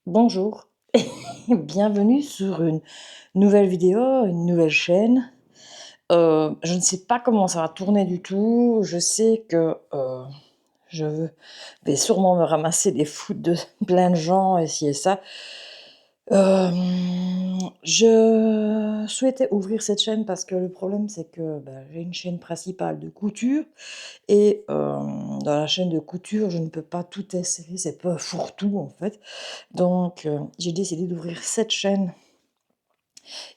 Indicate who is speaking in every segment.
Speaker 1: Bonjour, bienvenue sur une nouvelle vidéo, une nouvelle chaîne. Je ne sais pas comment ça va tourner du tout. Je sais que, je vais sûrement me ramasser des foudres de plein de gens et ci et ça. Je souhaitais ouvrir cette chaîne parce que le problème, c'est que, j'ai une chaîne principale de couture et dans la chaîne de couture, je ne peux pas tout essayer, c'est pas fourre-tout, en fait. Donc j'ai décidé d'ouvrir cette chaîne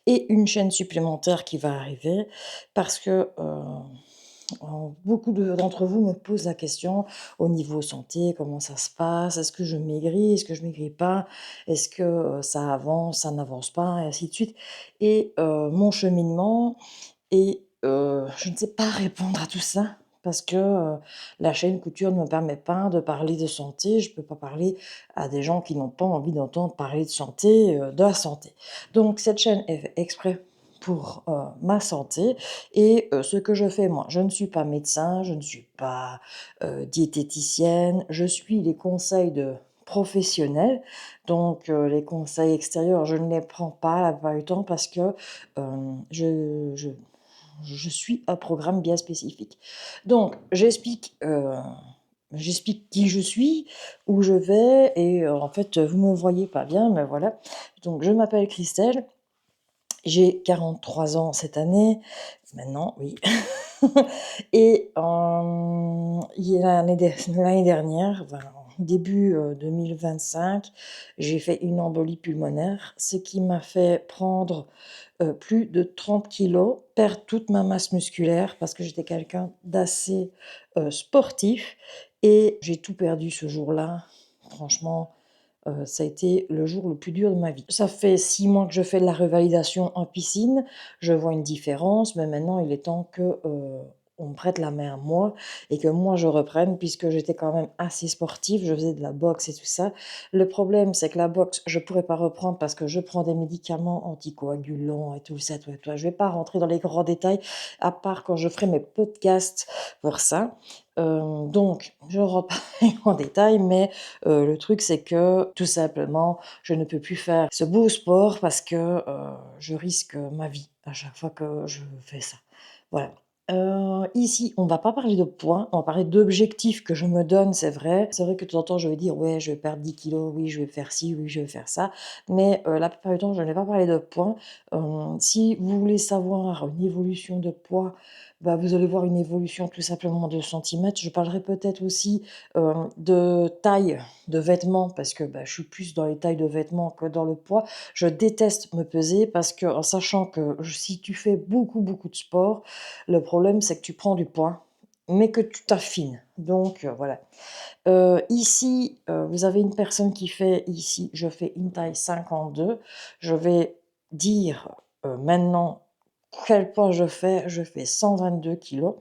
Speaker 1: et une chaîne supplémentaire qui va arriver parce que, beaucoup d'entre vous me posent la question au niveau santé, comment ça se passe? Est-ce que je maigris? Est-ce que je maigris pas? Est-ce que, ça avance, ça n'avance pas? Et ainsi de suite et mon cheminement et je ne sais pas répondre à tout ça parce que, la chaîne couture ne me permet pas de parler de santé. Je peux pas parler à des gens qui n'ont pas envie d'entendre parler de santé, de la santé. Donc cette chaîne est faite exprès pour, ma santé et ce que je fais moi, je ne suis pas médecin, je ne suis pas, diététicienne, je suis les conseils de professionnels. Donc les conseils extérieurs, je ne les prends pas la plupart du temps parce que, je suis un programme bien spécifique. Donc j'explique qui je suis, où je vais et en fait, vous me voyez pas bien, mais voilà. Donc je m'appelle Christelle, j'ai 43 ans cette année, maintenant, oui. Et il y a l'année dernière, enfin, en début, 2025, j'ai fait une embolie pulmonaire, ce qui m'a fait prendre, plus de 30 kilos, perdre toute ma masse musculaire parce que j'étais quelqu'un d'assez, sportif et j'ai tout perdu ce jour-là. Franchement, ça a été le jour le plus dur de ma vie. Ça fait 6 mois que je fais de la revalidation en piscine. Je vois une différence, mais maintenant il est temps que, on me prête la main à moi et que moi je reprenne puisque j'étais quand même assez sportive, je faisais de la boxe et tout ça. Le problème, c'est que la boxe, je pourrais pas reprendre parce que je prends des médicaments anticoagulants et tout ça, tout et tout. Je vais pas rentrer dans les grands détails, à part quand je ferai mes podcasts pour ça. Donc je rentre pas en détail, mais le truc, c'est que, tout simplement, je ne peux plus faire ce beau sport parce que, je risque, ma vie à chaque fois que je fais ça. Voilà. Ici, on va pas parler de poids, on va parler d'objectifs que je me donne, c'est vrai. C'est vrai que de temps en temps, je vais dire: «Ouais, je vais perdre 10 kilos, oui, je vais faire ci, oui, je vais faire ça», mais la plupart du temps, je ne vais pas parler de poids. Si vous voulez savoir une évolution de poids, bah, vous allez voir une évolution tout simplement de centimètres. Je parlerai peut-être aussi, de taille de vêtements parce que, bah, je suis plus dans les tailles de vêtements que dans le poids. Je déteste me peser parce que en sachant que si tu fais beaucoup, beaucoup de sport, le problème c'est que tu prends du poids, mais que tu t'affines. Donc voilà. Ici, vous avez une personne qui fait ici, je fais une taille 52. Je vais dire, maintenant quel poids je fais 122 kilos.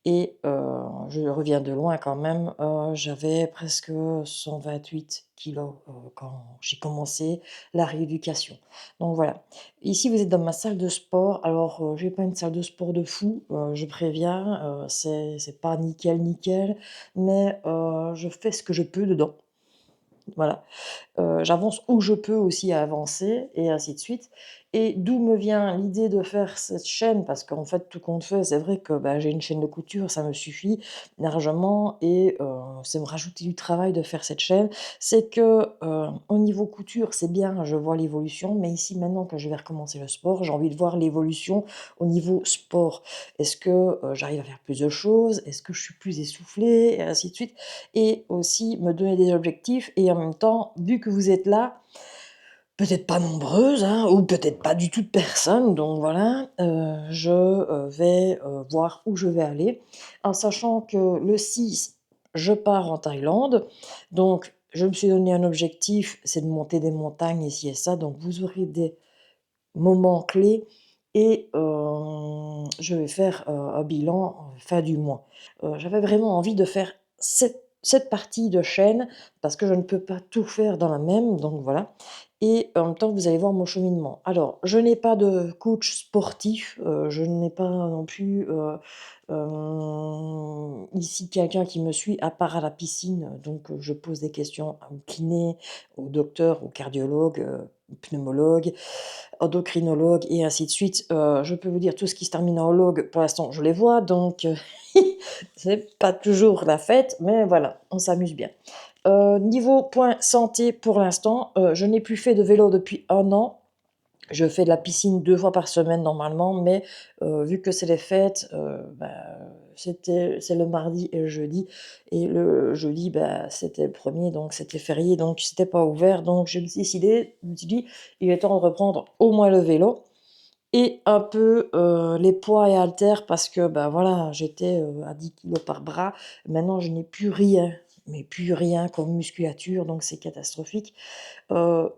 Speaker 1: Et je reviens de loin quand même, j'avais presque 128 kilos, quand j'ai commencé la rééducation. Donc voilà. Ici, vous êtes dans ma salle de sport. Alors, j'ai pas une salle de sport de fou, je préviens, c'est pas nickel, nickel, mais je fais ce que je peux dedans. Voilà. J'avance où je peux aussi avancer et ainsi de suite et d'où me vient l'idée de faire cette chaîne parce qu'en fait, tout compte fait, c'est vrai que, bah, j'ai une chaîne de couture, ça me suffit largement et c'est me rajouter du travail de faire cette chaîne. C'est que, au niveau couture, c'est bien, je vois l'évolution, mais ici, maintenant que je vais recommencer le sport, j'ai envie de voir l'évolution au niveau sport. Est-ce que, j'arrive à faire plus de choses? Est-ce que je suis plus essoufflée? Et ainsi de suite et aussi me donner des objectifs et en même temps, vu que vous êtes là, peut-être pas nombreuses, hein, ou peut-être pas du tout de personnes, donc voilà, je, vais, voir où je vais aller, en sachant que le 6, je pars en Thaïlande, donc je me suis donné un objectif, c'est de monter des montagnes et ci et ça, donc vous aurez des moments clés et je vais faire, un bilan, fin du mois. J'avais vraiment envie de faire cette partie de chaîne parce que je ne peux pas tout faire dans la même, donc voilà. Et en même temps, vous allez voir mon cheminement. Alors, je n'ai pas de coach sportif, je n'ai pas non plus, ici quelqu'un qui me suit à part à la piscine, donc je pose des questions au kiné, au docteur, au cardiologue, pneumologue, endocrinologue et ainsi de suite. Je peux vous dire tout ce qui se termine en logue, pour l'instant, je les vois, donc c'est pas toujours la fête, mais voilà, on s'amuse bien. Niveau point santé, pour l'instant, je n'ai plus fait de vélo depuis 1 an. Je fais de la piscine 2 fois par semaine normalement, mais vu que c'est les fêtes, c'est le mardi et le jeudi et le jeudi, bah, c'était le 1er donc c'était férié, donc c'était pas ouvert, donc j'ai décidé, je me suis dit: «Il est temps de reprendre au moins le vélo» et un peu, les poids et haltères parce que, bah, voilà, j'étais, à 10 kilogrammes par bras. Maintenant, je n'ai plus rien, mais plus rien comme musculature, donc c'est catastrophique.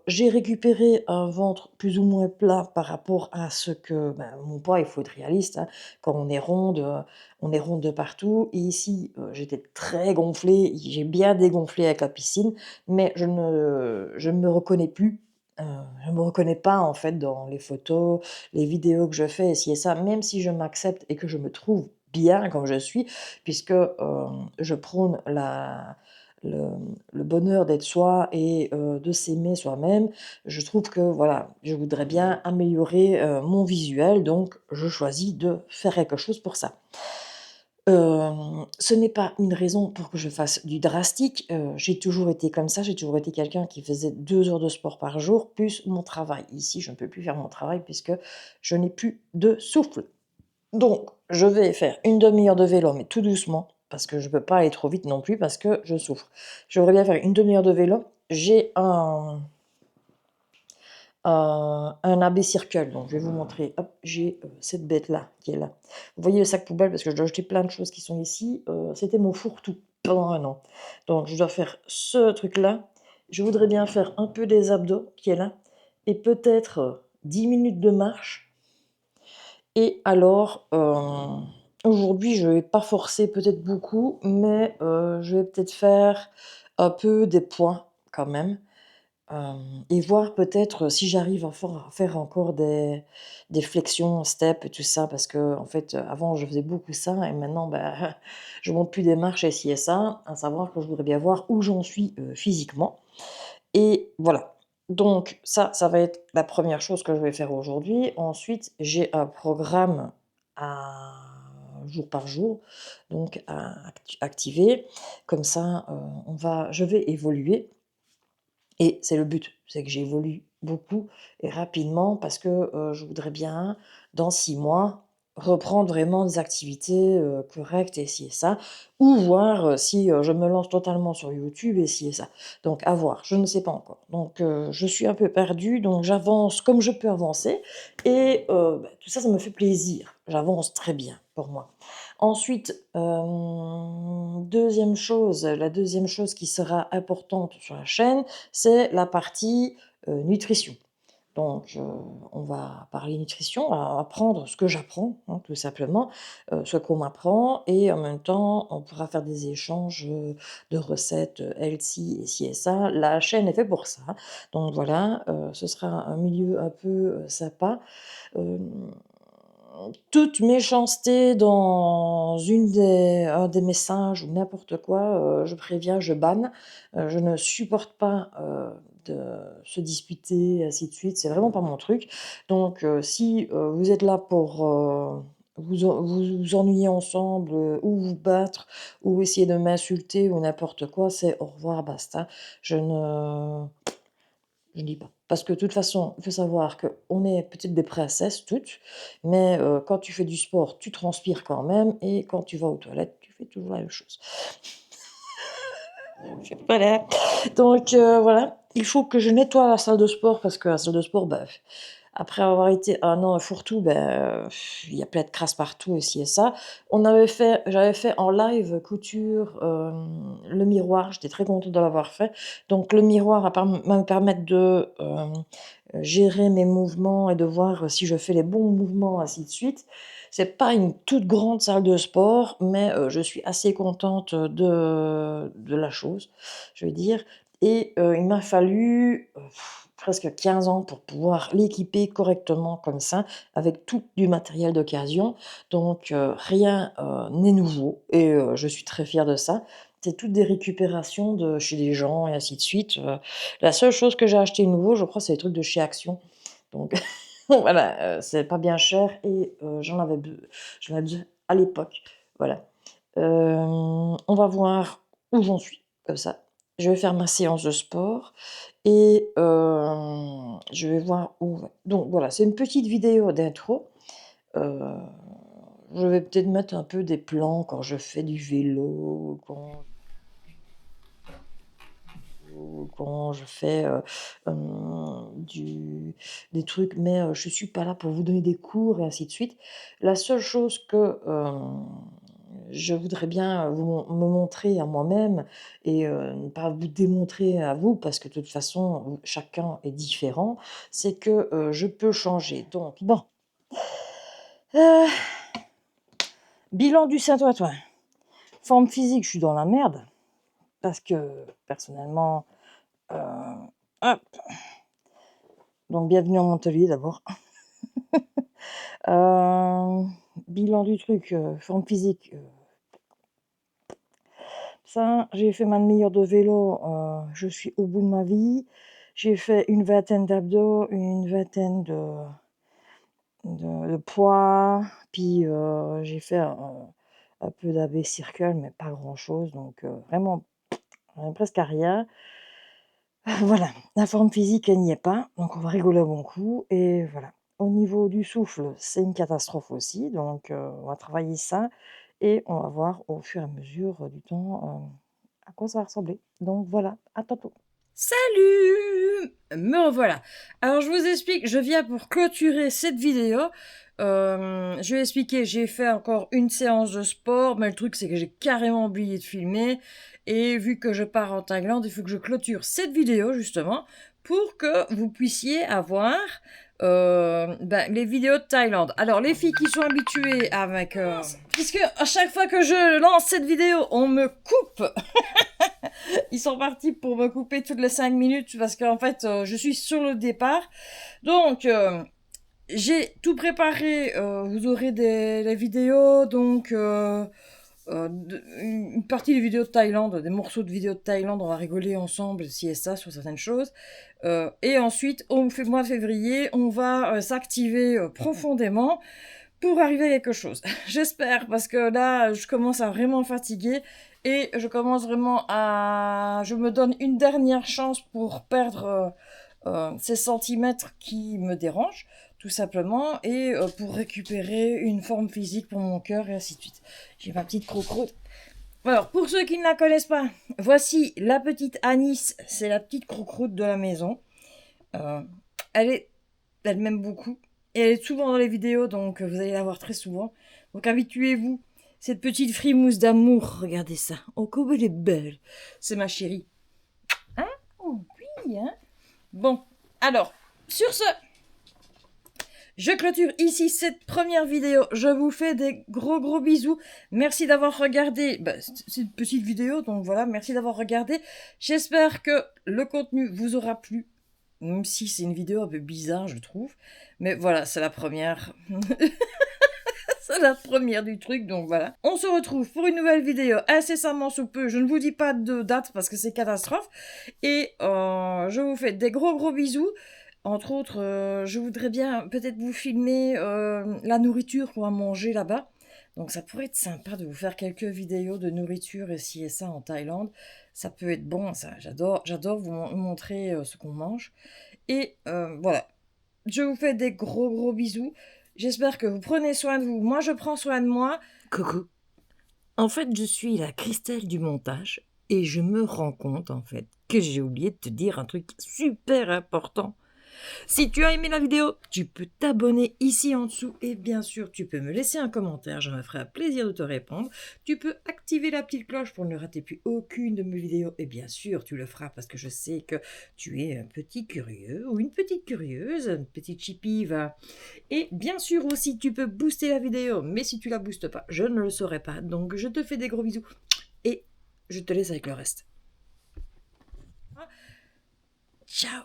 Speaker 1: J'ai récupéré un ventre plus ou moins plat par rapport à ce que, ben, mon poids, il faut être réaliste, hein. Quand on est ronde de partout et ici, j'étais très gonflée, j'ai bien dégonflé avec la piscine, mais je ne me reconnais plus, heu, je me reconnais pas, en fait, dans les photos, les vidéos que je fais et ci et ça, même si je m'accepte et que je me trouve bien comme je suis, puisque, je prône le le bonheur d'être soi et de s'aimer soi-même. Je trouve que voilà, je voudrais bien améliorer, mon visuel, donc je choisis de faire quelque chose pour ça. Ce n'est pas une raison pour que je fasse du drastique, j'ai toujours été comme ça, j'ai toujours été quelqu'un qui faisait 2 heures de sport par jour, plus mon travail. Ici, je ne peux plus faire mon travail puisque je n'ai plus de souffle. Donc, je vais faire une demi heure de vélo, mais tout doucement, parce que je ne peux pas aller trop vite non plus parce que je souffre. J'aimerais bien faire une demi heure de vélo. J'ai un AB Circle, donc je vais vous montrer. Hop, j'ai, cette bête-là qui est là. Vous voyez le sac poubelle parce que je dois jeter plein de choses qui sont ici, c'était mon fourre-tout pendant 1 an. Donc je dois faire ce truc-là. Je voudrais bien faire un peu des abdos qui est là et peut-être, 10 minutes de marche et alors, aujourd'hui, je vais pas forcer peut-être beaucoup, mais je vais peut-être faire un peu des points quand même, et voir peut-être si j'arrive à faire encore des flexions, step et tout ça parce qu'en fait, avant je faisais beaucoup ça et maintenant, bah, je monte plus des marches et ci et ça. À savoir que je voudrais bien voir où j'en suis, physiquement et voilà. Donc ça va être la première chose que je vais faire aujourd'hui. Ensuite, j'ai un programme à jour par jour, donc à activer. Comme ça, je vais évoluer et c'est le but, c'est que j'évolue beaucoup et rapidement parce que, je voudrais bien, dans 6 mois, reprendre vraiment des activités, correctes et ci et ça ou voir, si, je me lance totalement sur YouTube et ci et ça. Donc à voir, je ne sais pas encore. Donc je suis un peu perdue, donc j'avance comme je peux avancer et bah, tout ça, ça me fait plaisir. J'avance très bien pour moi. Ensuite, 2e chose, la deuxième chose qui sera importante sur la chaîne, c'est la partie, nutrition. Donc, on va parler nutrition, on va apprendre ce que j'apprends, hein, tout simplement, ce qu'on m'apprend et en même temps, on pourra faire des échanges, de recettes, healthy et ci et ça. La chaîne est faite pour ça. Donc voilà, ce sera un milieu un peu, sympa. Hem, Toute méchanceté dans un des messages ou n'importe quoi, je préviens, je banne. Je ne supporte pas, de se disputer, ainsi de suite, c'est vraiment pas mon truc. Donc si, vous êtes là pour, vous ennuyer ensemble, ou vous battre ou essayer de m'insulter ou n'importe quoi, c'est au revoir, basta. Je ne dis pas. Parce que de toute façon, il faut savoir qu'on est peut-être des princesses toutes, mais quand tu fais du sport, tu transpires quand même et quand tu vas aux toilettes, tu fais toujours la même chose. Voilà. Donc voilà, il faut que je nettoie la salle de sport parce que la salle de sport, bah, après avoir été 1 an à fourre-tout, il y a plein de crasse partout et ci et ça. J'avais fait en live couture, le miroir, j'étais très contente de l'avoir fait. Donc le miroir va me permettre de, gérer mes mouvements et de voir si je fais les bons mouvements, ainsi de suite. C'est pas une toute grande salle de sport, mais je suis assez contente de la chose, je vais dire. Et il m'a fallu, presque 15 ans pour pouvoir l'équiper correctement comme ça, avec tout du matériel d'occasion. Donc rien, n'est nouveau et je suis très fière de ça. C'est toutes des récupérations de chez des gens et ainsi de suite. La seule chose que j'ai acheté nouveau, je crois, c'est les trucs de chez Action. Donc voilà, c'est pas bien cher et j'en avais besoin à l'époque. Voilà. On va voir où j'en suis, comme ça. Je vais faire ma séance de sport et je vais voir où donc voilà, c'est une petite vidéo d'intro. Heu, je vais peut-être mettre un peu des plans quand je fais du vélo, quand je fais, du des trucs, mais je suis pas là pour vous donner des cours et ainsi de suite. La seule chose que, je voudrais bien me montrer à moi-même et ne pas vous démontrer à vous parce que de toute façon, chacun est différent, c'est que, je peux changer. Donc bon, heu, bilan du Saint-Ouen. Forme physique, je suis dans la merde parce que personnellement, heu, hop, donc bienvenue en Montpellier d'abord. Bilan du truc, forme physique, ça, j'ai fait ma demi-heure de vélo, je suis au bout de ma vie. J'ai fait une vingtaine d'abdos, une vingtaine de poids, puis, j'ai fait un peu d'AB circle, mais pas grand-chose, donc vraiment, presque à rien. Voilà, la forme physique, elle n'y est pas, donc on va rigoler un bon coup et voilà. Au niveau du souffle, c'est une catastrophe aussi, donc on va travailler ça et on va voir au fur et à mesure du temps, à quoi ça va ressembler. Donc voilà, à tantôt.
Speaker 2: Salut! Me revoilà. Alors je vous explique, je viens pour clôturer cette vidéo. Je vais expliquer, j'ai fait encore une séance de sport, mais le truc c'est que j'ai carrément oublié de filmer. Et vu que je pars en Thaïlande, il faut que je clôture cette vidéo justement pour que vous puissiez avoir les vidéos de Thaïlande. Alors les filles qui sont habituées avec... puisque à chaque fois que je lance cette vidéo, on me coupe. Ils sont partis pour me couper toutes les 5 minutes parce qu'en fait, je suis sur le départ. Donc, j'ai tout préparé. Vous aurez les vidéos, donc une partie des vidéos de Thaïlande, des morceaux de vidéos de Thaïlande. On va rigoler ensemble, si et ça, sur certaines choses. Et ensuite, au mois de février, on va s'activer profondément pour arriver à quelque chose. J'espère, parce que là, je commence à vraiment fatiguer et je commence vraiment à... Je me donne une dernière chance pour perdre ces centimètres qui me dérangent, tout simplement, et pour récupérer une forme physique pour mon cœur et ainsi de suite. J'ai ma petite crocroute. Alors, pour ceux qui ne la connaissent pas, voici la petite Anis, c'est la petite crocroute de la maison. Euh, elle est, elle m'aime beaucoup. Et elle est souvent dans les vidéos, donc vous allez la voir très souvent. Donc habituez-vous. Cette petite frimousse d'amour, regardez ça. Oh, comme elle est belle. C'est ma chérie. Hein? Oh oui, hein? Bon, alors, sur ce, je clôture ici cette première vidéo. Je vous fais des gros gros bisous. Merci d'avoir regardé. C'est une petite vidéo, donc voilà, merci d'avoir regardé. J'espère que le contenu vous aura plu. Même si c'est une vidéo un peu bizarre, je trouve. Mais voilà, c'est la première. C'est la première du truc, donc voilà. On se retrouve pour une nouvelle vidéo incessamment sous peu. Je ne vous dis pas de date parce que c'est catastrophe. Et je vous fais des gros gros bisous. Entre autres, je voudrais bien peut-être vous filmer la nourriture qu'on va manger là-bas. Donc ça pourrait être sympa de vous faire quelques vidéos de nourriture et ci et ça en Thaïlande. Ça peut être bon, ça. J'adore vous montrer ce qu'on mange. Et voilà. Je vous fais des gros gros bisous. J'espère que vous prenez soin de vous. Moi, je prends soin de moi. Coucou. En fait, je suis la Christelle du montage et je me rends compte, en fait, que j'ai oublié de te dire un truc super important. Si tu as aimé la vidéo, tu peux t'abonner ici en dessous et bien sûr, tu peux me laisser un commentaire, je me ferai un plaisir de te répondre. Tu peux activer la petite cloche pour ne rater plus aucune de mes vidéos et bien sûr, tu le feras parce que je sais que tu es un petit curieux ou une petite curieuse, une petite chippie va. Et bien sûr aussi, tu peux booster la vidéo, mais si tu la boostes pas, je ne le saurai pas. Donc, je te fais des gros bisous et je te laisse avec le reste. Ciao